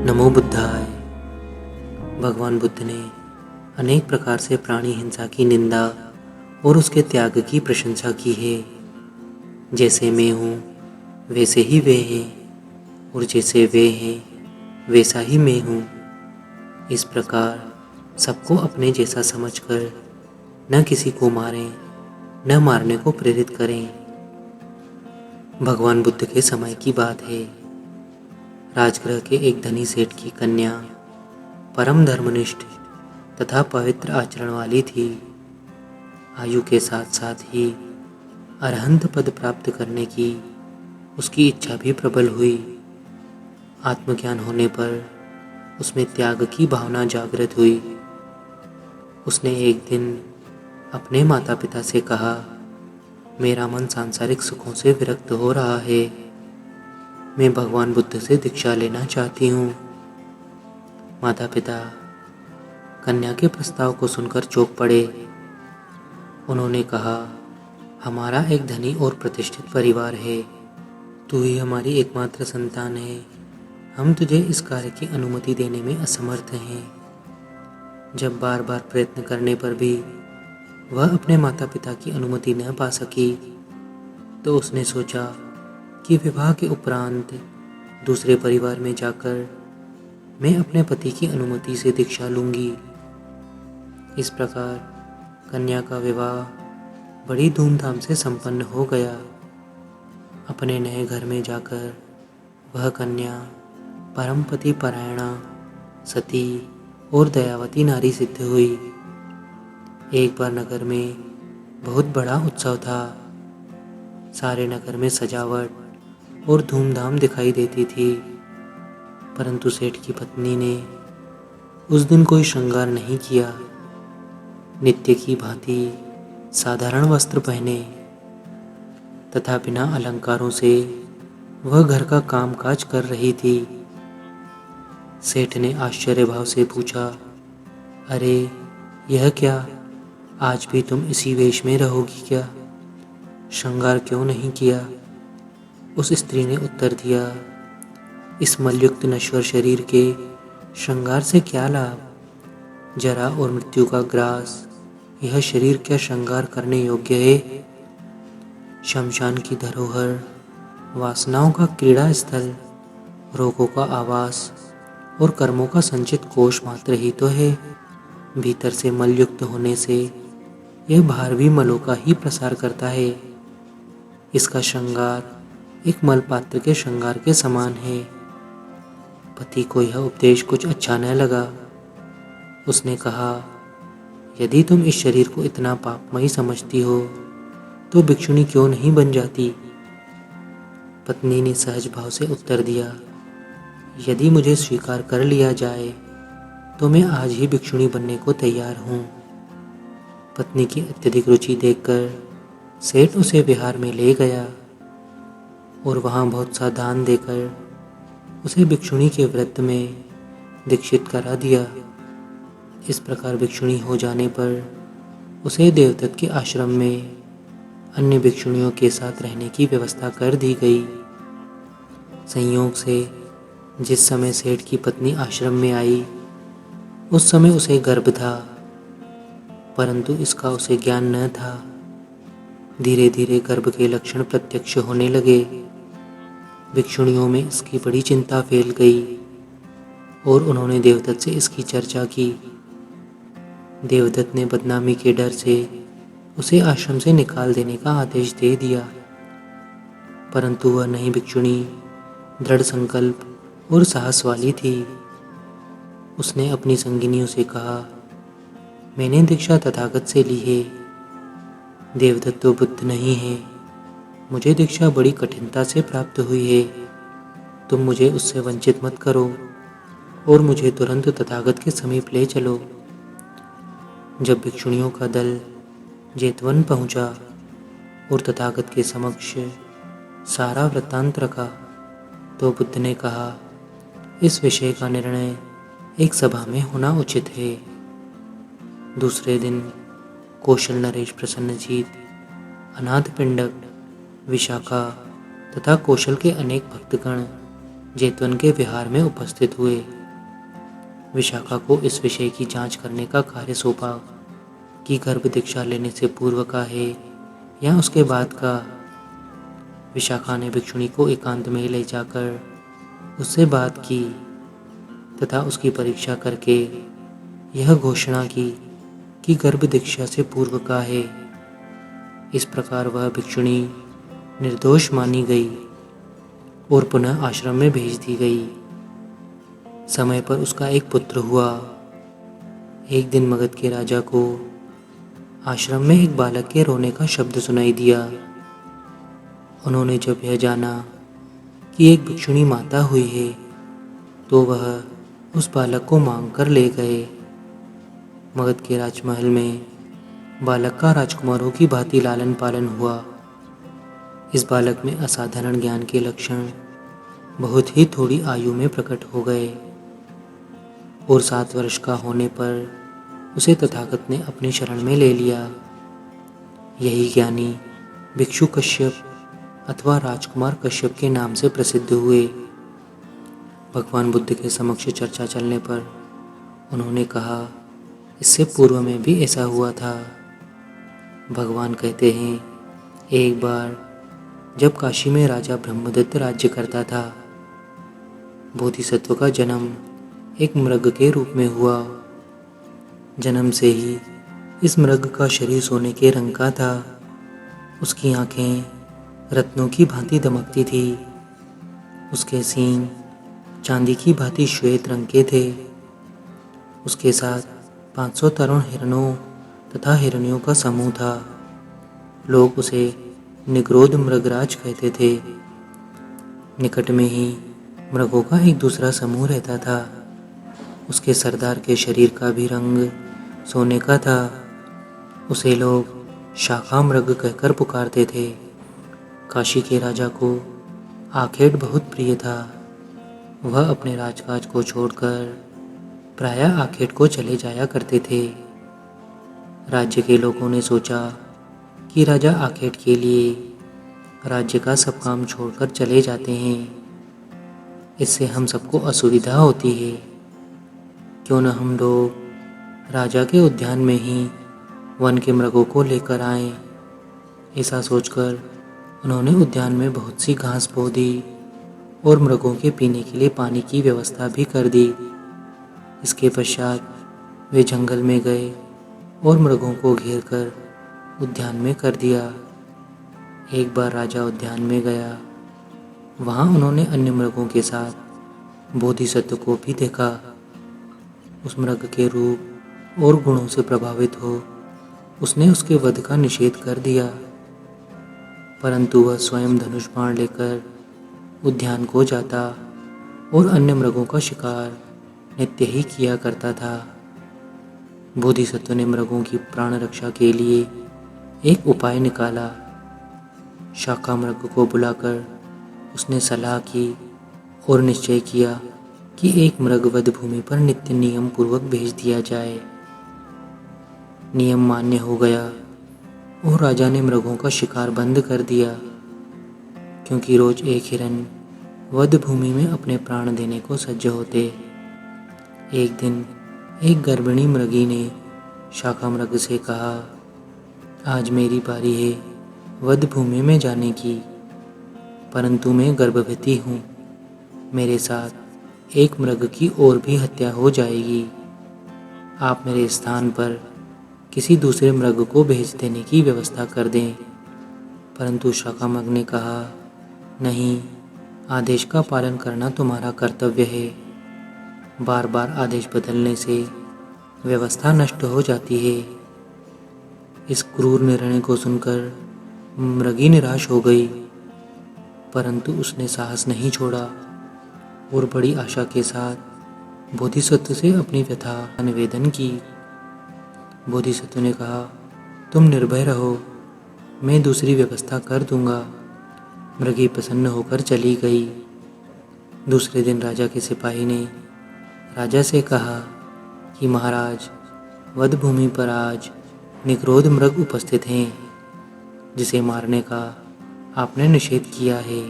नमो बुद्धाय। भगवान बुद्ध ने अनेक प्रकार से प्राणी हिंसा की निंदा और उसके त्याग की प्रशंसा की है। जैसे मैं हूँ वैसे ही वे हैं, और जैसे वे हैं वैसा ही मैं हूँ। इस प्रकार सबको अपने जैसा समझकर न किसी को मारें, न मारने को प्रेरित करें। भगवान बुद्ध के समय की बात है। राजगृह के एक धनी सेठ की कन्या परम धर्मनिष्ठ तथा पवित्र आचरण वाली थी। आयु के साथ साथ ही अरहंत पद प्राप्त करने की उसकी इच्छा भी प्रबल हुई। आत्मज्ञान होने पर उसमें त्याग की भावना जागृत हुई। उसने एक दिन अपने माता पिता से कहा, मेरा मन सांसारिक सुखों से विरक्त हो रहा है। मैं भगवान बुद्ध से दीक्षा लेना चाहती हूँ। माता पिता कन्या के प्रस्ताव को सुनकर चौंक पड़े। उन्होंने कहा, हमारा एक धनी और प्रतिष्ठित परिवार है। तू ही हमारी एकमात्र संतान है। हम तुझे इस कार्य की अनुमति देने में असमर्थ हैं। जब बार बार प्रयत्न करने पर भी वह अपने माता पिता की अनुमति न पा सकी, तो उसने सोचा कि विवाह के उपरांत दूसरे परिवार में जाकर मैं अपने पति की अनुमति से दीक्षा लूँगी। इस प्रकार कन्या का विवाह बड़ी धूमधाम से संपन्न हो गया। अपने नए घर में जाकर वह कन्या परम पति परायणा, सती और दयावती नारी सिद्ध हुई। एक बार नगर में बहुत बड़ा उत्सव था। सारे नगर में सजावट और धूमधाम दिखाई देती थी, परंतु सेठ की पत्नी ने उस दिन कोई श्रृंगार नहीं किया। नित्य की भांति साधारण वस्त्र पहने तथा बिना अलंकारों से वह घर का कामकाज कर रही थी। सेठ ने आश्चर्य भाव से पूछा, अरे यह क्या, आज भी तुम इसी वेश में रहोगी क्या? श्रृंगार क्यों नहीं किया? उस स्त्री ने उत्तर दिया, इस मलयुक्त नश्वर शरीर के श्रृंगार से क्या लाभ? जरा और मृत्यु का ग्रास यह शरीर क्या श्रृंगार करने योग्य है? शमशान की धरोहर, वासनाओं का क्रीड़ा स्थल, रोगों का आवास और कर्मों का संचित कोष मात्र ही तो है। भीतर से मलयुक्त होने से यह बाहर भी मलों का ही प्रसार करता है। इसका श्रृंगार एक मलपात्र के श्रृंगार के समान है। पति को यह उपदेश कुछ अच्छा न लगा। उसने कहा, यदि तुम इस शरीर को इतना पापमयी समझती हो तो भिक्षुणी क्यों नहीं बन जाती? पत्नी ने सहज भाव से उत्तर दिया, यदि मुझे स्वीकार कर लिया जाए तो मैं आज ही भिक्षुणी बनने को तैयार हूँ। पत्नी की अत्यधिक रुचि देखकर सेठ उसे विहार में ले गया और वहाँ बहुत सा दान देकर उसे भिक्षुणी के व्रत में दीक्षित करा दिया। इस प्रकार भिक्षुणी हो जाने पर उसे देवदत्त के आश्रम में अन्य भिक्षुणियों के साथ रहने की व्यवस्था कर दी गई। संयोग से जिस समय सेठ की पत्नी आश्रम में आई, उस समय उसे गर्भ था, परंतु इसका उसे ज्ञान न था। धीरे धीरे गर्भ के लक्षण प्रत्यक्ष होने लगे। भिक्षुणियों में इसकी बड़ी चिंता फैल गई और उन्होंने देवदत्त से इसकी चर्चा की। देवदत्त ने बदनामी के डर से उसे आश्रम से निकाल देने का आदेश दे दिया, परंतु वह नई भिक्षुणी दृढ़ संकल्प और साहस वाली थी। उसने अपनी संगिनियों से कहा, मैंने दीक्षा तथागत से ली है। देवदत्त तो बुद्ध नहीं है। मुझे दीक्षा बड़ी कठिनता से प्राप्त हुई है। तुम मुझे उससे वंचित मत करो और मुझे तुरंत तथागत के समीप ले चलो। जब भिक्षुणियों का दल जेतवन पहुंचा और तथागत के समक्ष सारा वृत्तांत रखा, तो बुद्ध ने कहा, इस विषय का निर्णय एक सभा में होना उचित है। दूसरे दिन कौशल नरेश प्रसन्नजीत, अनाथ पिंडक, विशाखा तथा कौशल के अनेक भक्तगण जेतवन के विहार में उपस्थित हुए। विशाखा को इस विषय की जांच करने का कार्य सौंपा कि गर्भ दीक्षा लेने से पूर्व का है या उसके बाद का। विशाखा ने भिक्षुणी को एकांत में ले जाकर उससे बात की तथा उसकी परीक्षा करके यह घोषणा की कि गर्भ दीक्षा से पूर्व का है। इस प्रकार वह भिक्षुणी निर्दोष मानी गई और पुनः आश्रम में भेज दी गई। समय पर उसका एक पुत्र हुआ। एक दिन मगध के राजा को आश्रम में एक बालक के रोने का शब्द सुनाई दिया। उन्होंने जब यह जाना कि एक भिक्षुणी माता हुई है तो वह उस बालक को मांग कर ले गए। मगध के राजमहल में बालक का राजकुमारों की भांति लालन पालन हुआ। इस बालक में असाधारण ज्ञान के लक्षण बहुत ही थोड़ी आयु में प्रकट हो गए और 7 वर्ष का होने पर उसे तथागत ने अपनी शरण में ले लिया। यही ज्ञानी भिक्षु कश्यप अथवा राजकुमार कश्यप के नाम से प्रसिद्ध हुए। भगवान बुद्ध के समक्ष चर्चा चलने पर उन्होंने कहा, इससे पूर्व में भी ऐसा हुआ था। भगवान कहते हैं, एक बार जब काशी में राजा ब्रह्मदत्त राज्य करता था, बोधिसत्व का जन्म एक मृग के रूप में हुआ। जन्म से ही इस मृग का शरीर सोने के रंग का था। उसकी आंखें रत्नों की भांति दमकती थी। उसके सींग चांदी की भांति श्वेत रंग के थे। उसके साथ 500 तरुण हिरणों तथा हिरनियों का समूह था। लोग उसे निग्रोध मृगराज कहते थे। निकट में ही मृगों का एक दूसरा समूह रहता था। उसके सरदार के शरीर का भी रंग सोने का था। उसे लोग शाखा मृग कहकर पुकारते थे। काशी के राजा को आखेट बहुत प्रिय था। वह अपने राजकाज को छोड़कर प्रायः आखेट को चले जाया करते थे। राज्य के लोगों ने सोचा कि राजा आखेट के लिए राज्य का सब काम छोड़कर चले जाते हैं। इससे हम सबको असुविधा होती है। क्यों न हम लोग राजा के उद्यान में ही वन के मृगों को लेकर आएं। ऐसा सोचकर उन्होंने उद्यान में बहुत सी घास बो दी और मृगों के पीने के लिए पानी की व्यवस्था भी कर दी। इसके पश्चात वे जंगल में गए और मृगों को घेर कर उद्यान में कर दिया। एक बार राजा उद्यान में गया। वहाँ उन्होंने अन्य मृगों के साथ बोधिसत्व को भी देखा। उस मृग के रूप और गुणों से प्रभावित हो उसने उसके वध का निषेध कर दिया, परंतु वह स्वयं धनुष बाण लेकर उद्यान को जाता और अन्य मृगों का शिकार नित्य ही किया करता था। बोधिसत्व ने मृगों की प्राण रक्षा के लिए एक उपाय निकाला। शाखा मृग को बुलाकर उसने सलाह की और निश्चय किया कि एक मृग वध भूमि पर नित्य नियम पूर्वक भेज दिया जाए। नियम मान्य हो गया और राजा ने मृगों का शिकार बंद कर दिया, क्योंकि रोज एक हिरन वध भूमि में अपने प्राण देने को सज्ज होते। एक दिन एक गर्भिणी मृगी ने शाखा मृग से कहा, आज मेरी बारी है वध भूमि में जाने की, परंतु मैं गर्भवती हूँ। मेरे साथ एक मृग की और भी हत्या हो जाएगी। आप मेरे स्थान पर किसी दूसरे मृग को भेज देने की व्यवस्था कर दें। परंतु शाखा मृग ने कहा, नहीं, आदेश का पालन करना तुम्हारा कर्तव्य है। बार बार आदेश बदलने से व्यवस्था नष्ट हो जाती है। इस क्रूर निर्णय को सुनकर मृगी निराश हो गई, परंतु उसने साहस नहीं छोड़ा और बड़ी आशा के साथ बोधिसत्व से अपनी व्यथा का निवेदन की। बोधिसत्व ने कहा, तुम निर्भय रहो, मैं दूसरी व्यवस्था कर दूंगा। मृगी प्रसन्न होकर चली गई। दूसरे दिन राजा के सिपाही ने राजा से कहा कि महाराज, वध भूमि पर आज निग्रोध मृग उपस्थित हैं, जिसे मारने का आपने निषेध किया है।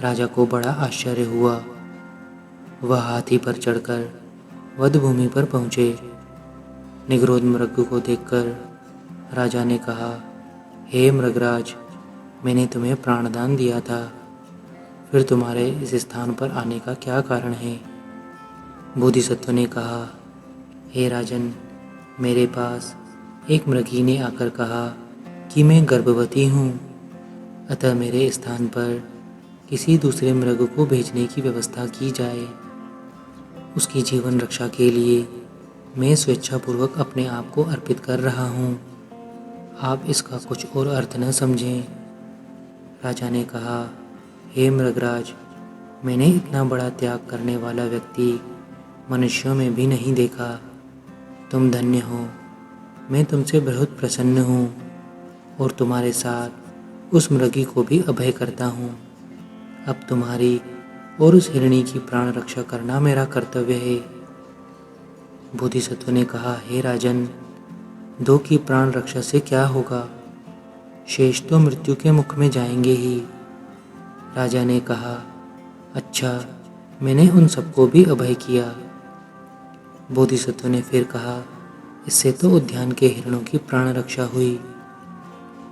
राजा को बड़ा आश्चर्य हुआ। वह हाथी पर चढ़कर वध भूमि पर पहुँचे। निगरोध मृग को देखकर राजा ने कहा, हे मृगराज, मैंने तुम्हें प्राणदान दिया था, फिर तुम्हारे इस स्थान पर आने का क्या कारण है? बोधिसत्व ने कहा, हे राजन, मेरे पास एक मृगी ने आकर कहा कि मैं गर्भवती हूँ, अतः मेरे स्थान पर किसी दूसरे मृग को भेजने की व्यवस्था की जाए। उसकी जीवन रक्षा के लिए मैं स्वेच्छापूर्वक अपने आप को अर्पित कर रहा हूँ। आप इसका कुछ और अर्थ न समझें। राजा ने कहा, हे मृगराज, मैंने इतना बड़ा त्याग करने वाला व्यक्ति मनुष्यों में भी नहीं देखा। तुम धन्य हो, मैं तुमसे बहुत प्रसन्न हूँ और तुम्हारे साथ उस मृगी को भी अभय करता हूँ। अब तुम्हारी और उस हिरणी की प्राण रक्षा करना मेरा कर्तव्य है। बोधिसत्व ने कहा, हे राजन, दो की प्राण रक्षा से क्या होगा? शेष तो मृत्यु के मुख में जाएंगे ही। राजा ने कहा, अच्छा, मैंने उन सबको भी अभय किया। बोधिसत्व ने फिर कहा, इससे तो उद्यान के हिरणों की प्राण रक्षा हुई,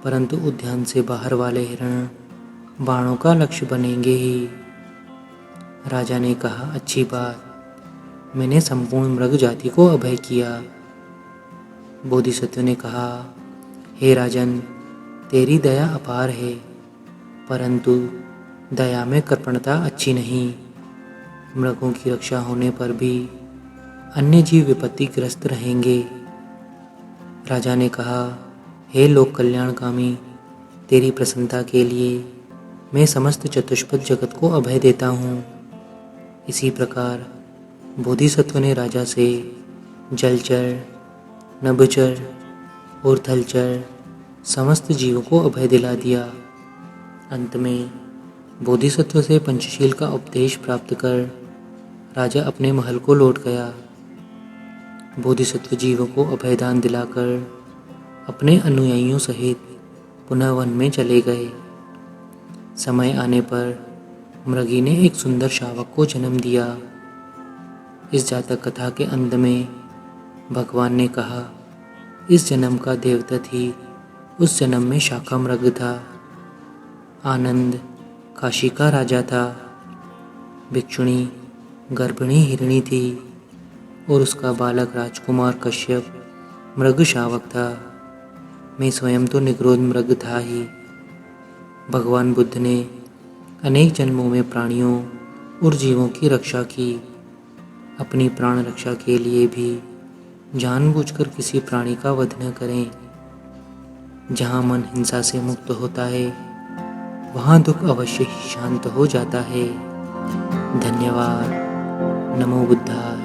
परंतु उद्यान से बाहर वाले हिरण बाणों का लक्ष्य बनेंगे ही। राजा ने कहा, अच्छी बात, मैंने संपूर्ण मृग जाति को अभय किया। बोधिसत्व ने कहा, हे राजन, तेरी दया अपार है, परंतु दया में कृपणता अच्छी नहीं। मृगों की रक्षा होने पर भी अन्य जीव विपत्तिग्रस्त रहेंगे। राजा ने कहा, हे लोक कल्याणकामी, तेरी प्रसन्नता के लिए मैं समस्त चतुष्पद जगत को अभय देता हूँ। इसी प्रकार बोधिसत्व ने राजा से जलचर, नभचर और थलचर समस्त जीवों को अभय दिला दिया। अंत में बोधिसत्व से पंचशील का उपदेश प्राप्त कर राजा अपने महल को लौट गया। बोधिसत्व जीवों को अभयदान दिलाकर अपने अनुयायियों सहित पुनः वन में चले गए। समय आने पर मृगी ने एक सुंदर शावक को जन्म दिया। इस जातक कथा के अंत में भगवान ने कहा, इस जन्म का देवदत्त ही उस जन्म में शाखा मृग था। आनंद काशी का राजा था। भिक्षुणी गर्भिणी हिरणी थी और उसका बालक राजकुमार कश्यप मृग शावक था। मैं स्वयं तो निगरोध मृग था ही। भगवान बुद्ध ने अनेक जन्मों में प्राणियों और जीवों की रक्षा की। अपनी प्राण रक्षा के लिए भी जानबूझकर किसी प्राणी का वध न करें। जहाँ मन हिंसा से मुक्त होता है, वहाँ दुख अवश्य ही शांत हो जाता है। धन्यवाद। नमो बुद्धाय।